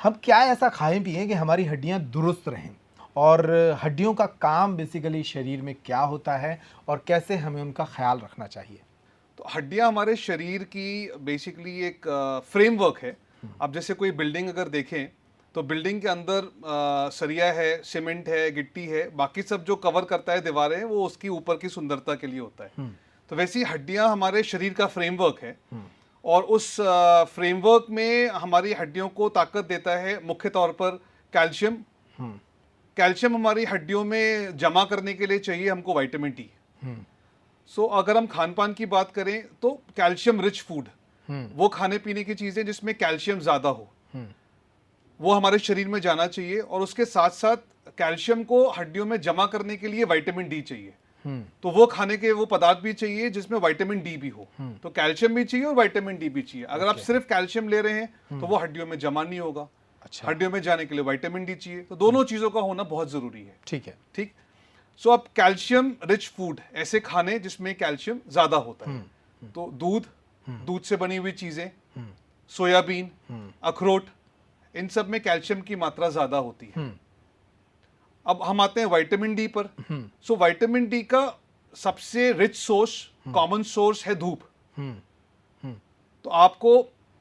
हम क्या ऐसा खाएं पिएं कि हमारी हड्डियां दुरुस्त रहें, और हड्डियों का काम बेसिकली शरीर में क्या होता है और कैसे हमें उनका ख्याल रखना चाहिए? तो हड्डियां हमारे शरीर की बेसिकली एक फ्रेमवर्क है। अब जैसे कोई बिल्डिंग अगर देखें तो बिल्डिंग के अंदर सरिया है, सीमेंट है, गिट्टी है, बाकी सब जो कवर करता है दीवारें, वो उसकी ऊपर की सुंदरता के लिए होता है। तो वैसी हड्डियां हमारे शरीर का फ्रेमवर्क है, और उस फ्रेमवर्क में हमारी हड्डियों को ताकत देता है मुख्य तौर पर कैल्शियम। कैल्शियम हमारी हड्डियों में जमा करने के लिए चाहिए हमको विटामिन डी। सो अगर हम खान पान की बात करें तो कैल्शियम रिच फूड, वो खाने पीने की चीजें जिसमें कैल्शियम ज्यादा हो, वो हमारे शरीर में जाना चाहिए। और उसके साथ साथ कैल्शियम को हड्डियों में जमा करने के लिए विटामिन डी चाहिए। तो वो खाने के वो पदार्थ भी चाहिए जिसमें विटामिन डी भी हो। तो कैल्शियम भी चाहिए और विटामिन डी भी चाहिए। अगर आप सिर्फ कैल्शियम ले रहे हैं तो वो हड्डियों में जमा नहीं होगा। अच्छा। हड्डियों में जाने के लिए विटामिन डी चाहिए। तो दोनों चीजों का होना बहुत जरूरी है। ठीक है। ठीक। सो अब कैल्शियम रिच फूड, ऐसे खाने जिसमें कैल्शियम ज्यादा होता है, तो दूध, दूध से बनी हुई चीजें, सोयाबीन, अखरोट, इन सब में कैल्शियम की मात्रा ज्यादा होती है। अब हम आते हैं विटामिन डी पर। सो विटामिन डी का सबसे रिच सोर्स, कॉमन सोर्स है धूप। तो आपको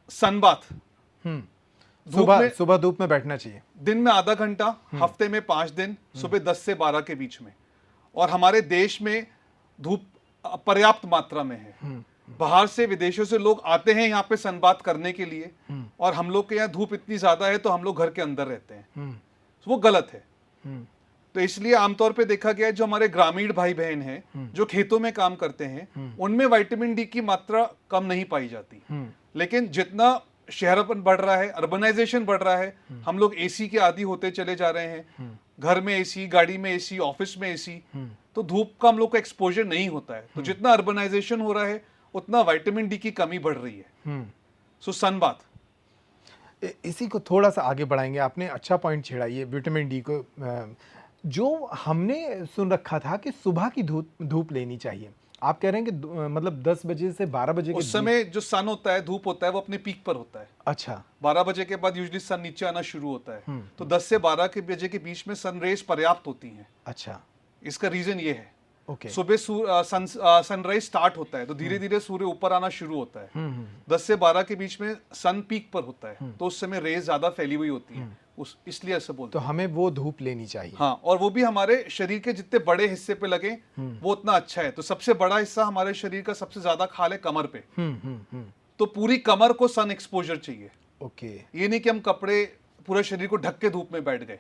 सनबाथ, सुबह धूप में बैठना चाहिए। दिन में आधा घंटा, हफ्ते में 5 दिन, सुबह 10 से 12 के बीच में। और हमारे देश में धूप पर्याप्त मात्रा में है। बाहर से, विदेशों से लोग आते हैं यहाँ पे सनबाथ करने के लिए, और हम लोग के यहाँ धूप इतनी ज्यादा है तो हम लोग घर के अंदर रहते हैं। वो गलत है। तो इसलिए आमतौर पे देखा गया है जो हमारे ग्रामीण भाई बहन हैं जो खेतों में काम करते हैं, उनमें विटामिन डी की मात्रा कम नहीं पाई जाती। लेकिन जितना शहरपन बढ़ रहा है, अर्बनाइजेशन बढ़ रहा है, हम लोग एसी के आदी होते चले जा रहे हैं। घर में एसी, गाड़ी में एसी, ऑफिस में एसी, तो धूप का हम लोग को एक्सपोजर नहीं होता है। तो जितना अर्बनाइजेशन हो रहा है उतना विटामिन डी की कमी बढ़ रही है। सो सनबाथ। इसी को थोड़ा सा आगे बढ़ाएंगे। आपने अच्छा पॉइंट छेड़ा ये विटामिन डी को। जो हमने सुन रखा था कि सुबह की धूप लेनी चाहिए, आप कह रहे हैं कि मतलब 10 बजे से 12 बजे के उस समय जो सन होता है, धूप होता है, वो अपने पीक पर होता है। अच्छा। 12 बजे के बाद यूजुअली सन नीचे आना शुरू होता है। तो 10 से 12 के बजे के बीच में सन रेज पर्याप्त होती हैं। अच्छा। इसका रीजन ये है, ओके। सुबह सनराइज स्टार्ट होता है तो धीरे धीरे सूर्य ऊपर आना शुरू होता है। 10 से 12 के बीच में सन पीक पर होता है, तो उस समय रेज ज्यादा फैली हुई होती है, इसलिए ऐसा बोलते हैं। तो हमें वो धूप लेनी चाहिए। हाँ, और वो भी हमारे शरीर के जितने बड़े हिस्से पे लगे वो उतना अच्छा है। तो सबसे बड़ा हिस्सा हमारे शरीर का सबसे ज्यादा खाल है कमर पे। तो पूरी कमर को सन एक्सपोजर चाहिए। ओके। ये नहीं कि हम कपड़े पूरे शरीर को ढक के धूप में बैठ गए।